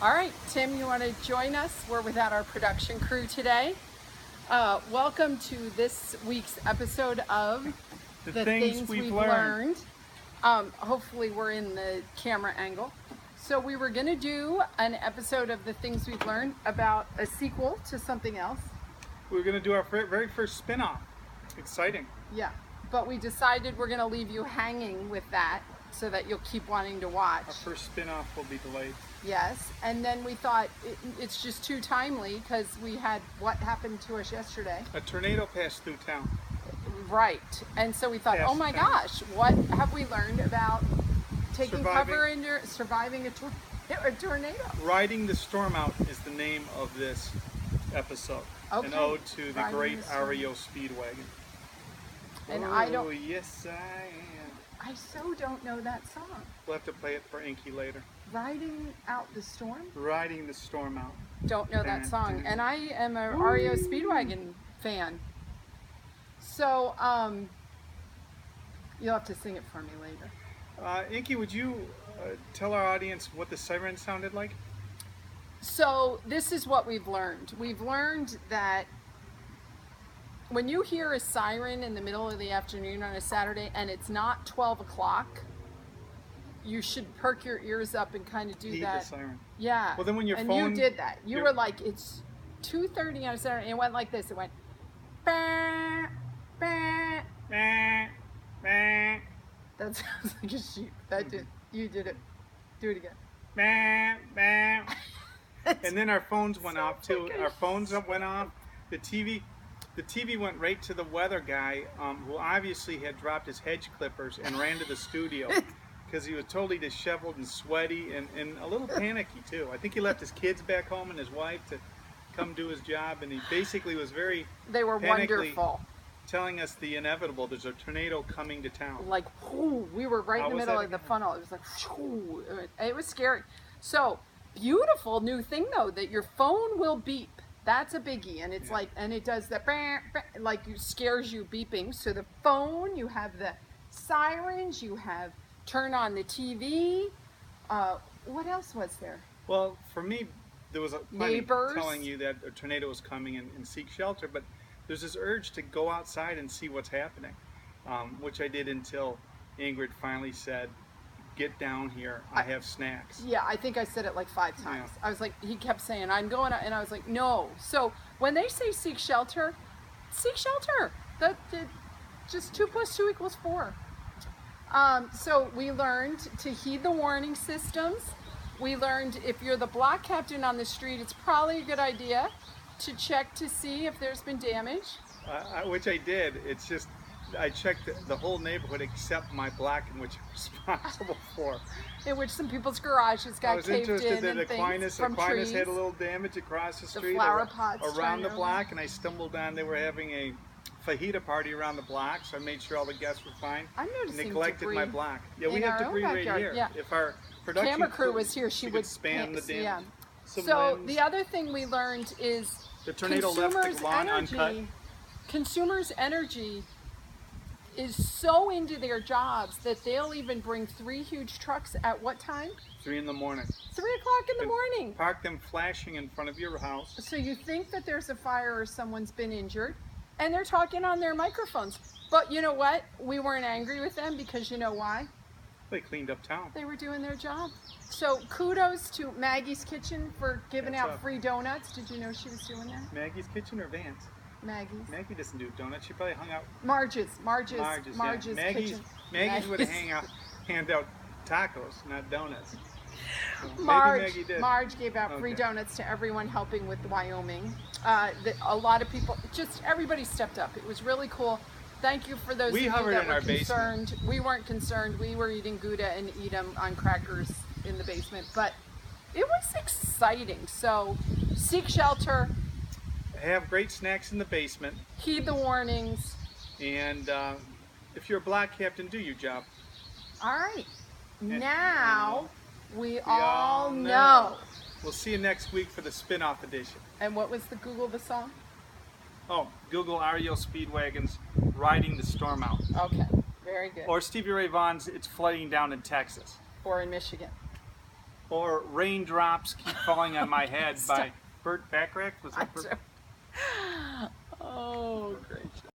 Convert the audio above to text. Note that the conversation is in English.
All right, Tim, you want to join us? We're without our production crew today. Welcome to this week's episode of The Things We've Learned. Hopefully we're in the camera angle. So we were going to do an episode of The Things We've Learned about a sequel to something else. We were going to do our very first spin-off. Exciting. Yeah, but we decided we're going to leave you hanging with that so that you'll keep wanting to watch. Our first spin-off will be delayed. Yes, and then we thought it's just too timely because we had what happened to us yesterday. A tornado passed through town. Right, and so we thought, oh my gosh, what have we learned about taking cover and surviving a tornado? Riding the Storm Out is the name of this episode. Okay. An ode to the great REO Speedwagon. And oh, yes I am. I so don't know that song. We'll have to play it for Inky later. Riding Out the Storm? Riding the Storm Out. Don't know that song. And I am a REO Speedwagon fan. So, you'll have to sing it for me later. Inky, would you tell our audience what the siren sounded like? So, this is what we've learned. We've learned that when you hear a siren in the middle of the afternoon on a Saturday and it's not 12 o'clock, you should perk your ears up and kind of do Heed that. The siren. Yeah. Well, then when your and phone... you did that. You were like, it's 2:30 on a Saturday, and it went like this. It went, bah, bah. Bah, bah. That sounds like a sheep. That did. You did it. Do it again. Bah, bah. And then our phones went off too. Like our phones went off. The TV went right to the weather guy, who obviously had dropped his hedge clippers and ran to the studio because he was totally disheveled and sweaty and a little panicky too. I think he left his kids back home and his wife to come do his job, and he basically was very They were wonderful. Telling us the inevitable. There's a tornado coming to town. Like, whoo, we were right in the middle of the funnel. It was like, whoo, it was scary. So, beautiful new thing though, that your phone will beep. That's a biggie, and it's like, and it does that, like, it scares you beeping. So the phone, you have the sirens, you have turn on the TV. What else was there? Well, for me, there was neighbors telling you that a tornado was coming and seek shelter, but there's this urge to go outside and see what's happening, which I did until Ingrid finally said, get down here, I have snacks. Yeah, I think I said it like 5 times. Yeah. I was like, he kept saying, I'm going out, and I was like, no. So when they say seek shelter. That just 2 + 2 = 4. So we learned to heed the warning systems. We learned if you're the block captain on the street, it's probably a good idea to check to see if there's been damage. Which I did. It's just, I checked the whole neighborhood except my block, in which I'm responsible for. In which some people's garages got caved in. I was interested that Aquinas trees. had a little damage across the street, flower pots around the block, and I stumbled on, they were having a fajita party around the block, so I made sure all the guests were fine. I'm noticing and neglected debris my block. Yeah, we have debris right here. Yeah. If our production camera crew was here, she would span the damage. Yeah. So the other thing we learned is the tornado left the lawn uncut. Consumers' energy is so into their jobs that they'll even bring 3 huge trucks at what time? 3 in the morning. 3 o'clock in the morning. Park them flashing in front of your house. So you think that there's a fire or someone's been injured, and they're talking on their microphones. But you know what? We weren't angry with them because you know why? They cleaned up town. They were doing their job. So kudos to Maggie's Kitchen for giving out free donuts. Did you know she was doing that? Maggie's Kitchen or Vance? Maggie's. Maggie doesn't do donuts. She probably hung out. Marge's Yeah. Kitchen. Maggie's would hand out tacos, not donuts. So Marge gave out free donuts to everyone helping with Wyoming. A lot of people, just everybody stepped up. It was really cool. Thank you for those of you that were concerned. Basement. We weren't concerned. We were eating Gouda and Edam on crackers in the basement, but it was exciting. So seek shelter. Have great snacks in the basement. Heed the warnings. And if you're a block captain, do your job. All right. Now we all know. We'll see you next week for the spin-off edition. And what was the Google the song? Oh, Google REO Speedwagon's Riding the Storm Out. Okay, very good. Or Stevie Ray Vaughan's It's Flooding Down in Texas. Or in Michigan. or Raindrops Keep Falling on My Head by Burt Bacharach. Was that Burt?